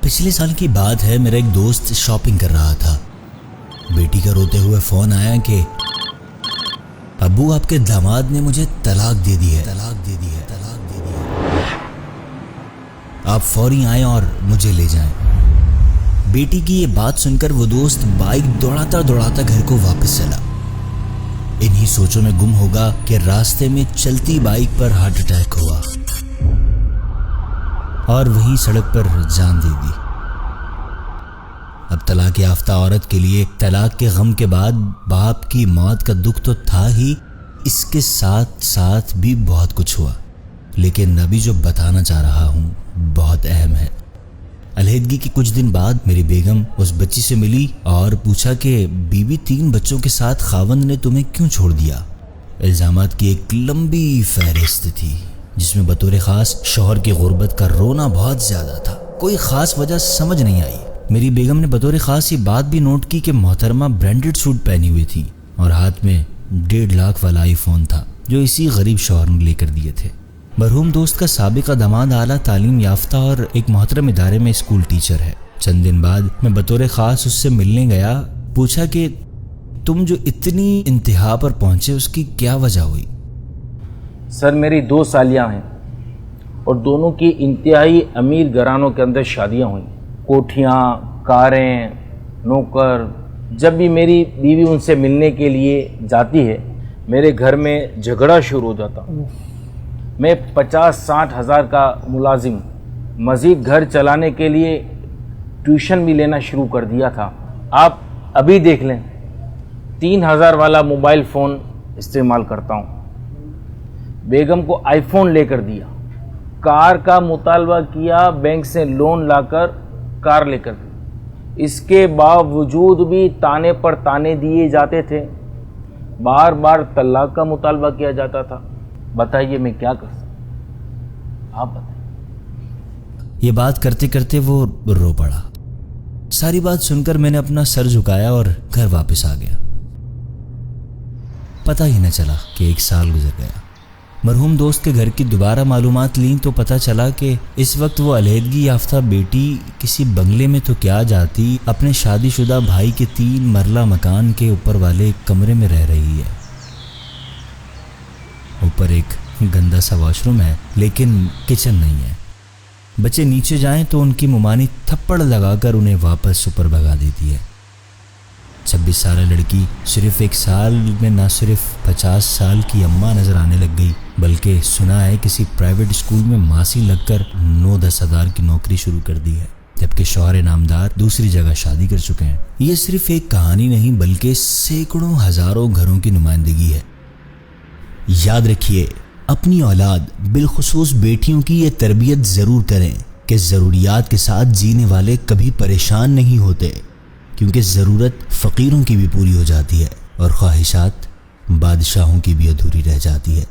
پچھلے سال کی بات ہے، میرا ایک دوست شاپنگ کر رہا تھا۔ بیٹی کا روتے ہوئے فون آیا کہ ابو آپ کے داماد نے مجھے طلاق دے دی ہے، آپ فوری آئیں اور مجھے لے جائیں۔ بیٹی کی یہ بات سن کر وہ دوست بائک دوڑاتا گھر کو واپس چلا۔ انہی سوچوں میں گم ہوگا کہ راستے میں چلتی بائک پر ہارٹ اٹیک ہوا اور وہی سڑک پر جان دے دی۔ اب طلاق یافتہ عورت کے لیے طلاق کے غم کے بعد باپ کی موت کا دکھ تو تھا ہی، اس کے ساتھ ساتھ بھی بہت کچھ ہوا، لیکن ابھی جو بتانا چاہ رہا ہوں بہت اہم ہے۔ علیحدگی کے کچھ دن بعد میری بیگم اس بچی سے ملی اور پوچھا کہ بیوی 3 بچوں کے ساتھ خاوند نے تمہیں کیوں چھوڑ دیا؟ الزامات کی ایک لمبی فہرست تھی، جس میں بطور خاص شوہر کی غربت کا رونا بہت زیادہ تھا۔ کوئی خاص وجہ سمجھ نہیں آئی۔ میری بیگم نے بطور خاص یہ بات بھی نوٹ کی کہ محترمہ برانڈڈ سوٹ پہنی ہوئی تھی اور ہاتھ میں 1.5 لاکھ والا آئی فون تھا جو اسی غریب شوہر نے لے کر دیے تھے۔ مرحوم دوست کا سابقہ داماد اعلیٰ تعلیم یافتہ اور ایک محترم ادارے میں اسکول ٹیچر ہے۔ چند دن بعد میں بطور خاص اس سے ملنے گیا۔ پوچھا کہ تم جو اتنی انتہا پر پہنچے اس کی کیا وجہ ہوئی؟ سر میری 2 سالیاں ہیں اور دونوں کی انتہائی امیر گھرانوں کے اندر شادیاں ہوئیں، کوٹھیاں، کاریں، نوکر۔ جب بھی میری بیوی ان سے ملنے کے لیے جاتی ہے میرے گھر میں جھگڑا شروع ہو جاتا۔ میں 50-60 ہزار کا ملازم ہوں، مزید گھر چلانے کے لیے ٹیوشن بھی لینا شروع کر دیا تھا۔ آپ ابھی دیکھ لیں، 3000 والا موبائل فون استعمال کرتا ہوں۔ بیگم کو آئی فون لے کر دیا، کار کا مطالبہ کیا، بینک سے لون لا کر کار لے کر دی۔ اس کے باوجود بھی تانے پر تانے دیے جاتے تھے، بار بار طلاق کا مطالبہ کیا جاتا تھا۔ بتائیے میں کیا کر سکتا ہوں، آپ بتائیے۔ یہ بات کرتے کرتے وہ رو پڑا۔ ساری بات سن کر میں نے اپنا سر جھکایا اور گھر واپس آ گیا۔ پتہ ہی نہ چلا کہ 1 سال گزر گیا۔ مرحوم دوست کے گھر کی دوبارہ معلومات لیں تو پتہ چلا کہ اس وقت وہ علیحدگی یافتہ بیٹی کسی بنگلے میں تو کیا جاتی، اپنے شادی شدہ بھائی کے 3 مرلہ مکان کے اوپر والے کمرے میں رہ رہی ہے۔ اوپر ایک گندا سا واش روم ہے لیکن کچن نہیں ہے۔ بچے نیچے جائیں تو ان کی ممانی تھپڑ لگا کر انہیں واپس اوپر بھگا دیتی ہے۔ 26 سالہ لڑکی صرف 1 سال میں نہ صرف 50 سال کی اماں نظر آنے لگ گئی، بلکہ سنا ہے کسی پرائیویٹ اسکول میں ماسی لگ کر 9-10 ہزار کی نوکری شروع کر دی ہے، جبکہ شوہر نامدار دوسری جگہ شادی کر چکے ہیں۔ یہ صرف ایک کہانی نہیں بلکہ سینکڑوں ہزاروں گھروں کی نمائندگی ہے۔ یاد رکھیے، اپنی اولاد بالخصوص بیٹیوں کی یہ تربیت ضرور کریں کہ ضروریات کے ساتھ جینے والے کبھی پریشان نہیں ہوتے، کیونکہ ضرورت فقیروں کی بھی پوری ہو جاتی ہے اور خواہشات بادشاہوں کی بھی ادھوری رہ جاتی ہے۔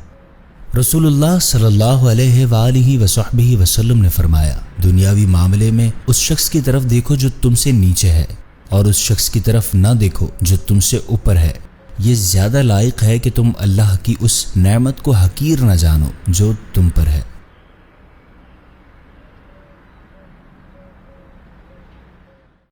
رسول اللہ صلی اللہ علیہ وآلہ وصحبہ وسلم نے فرمایا، دنیاوی معاملے میں اس شخص کی طرف دیکھو جو تم سے نیچے ہے اور اس شخص کی طرف نہ دیکھو جو تم سے اوپر ہے۔ یہ زیادہ لائق ہے کہ تم اللہ کی اس نعمت کو حقیر نہ جانو جو تم پر ہے۔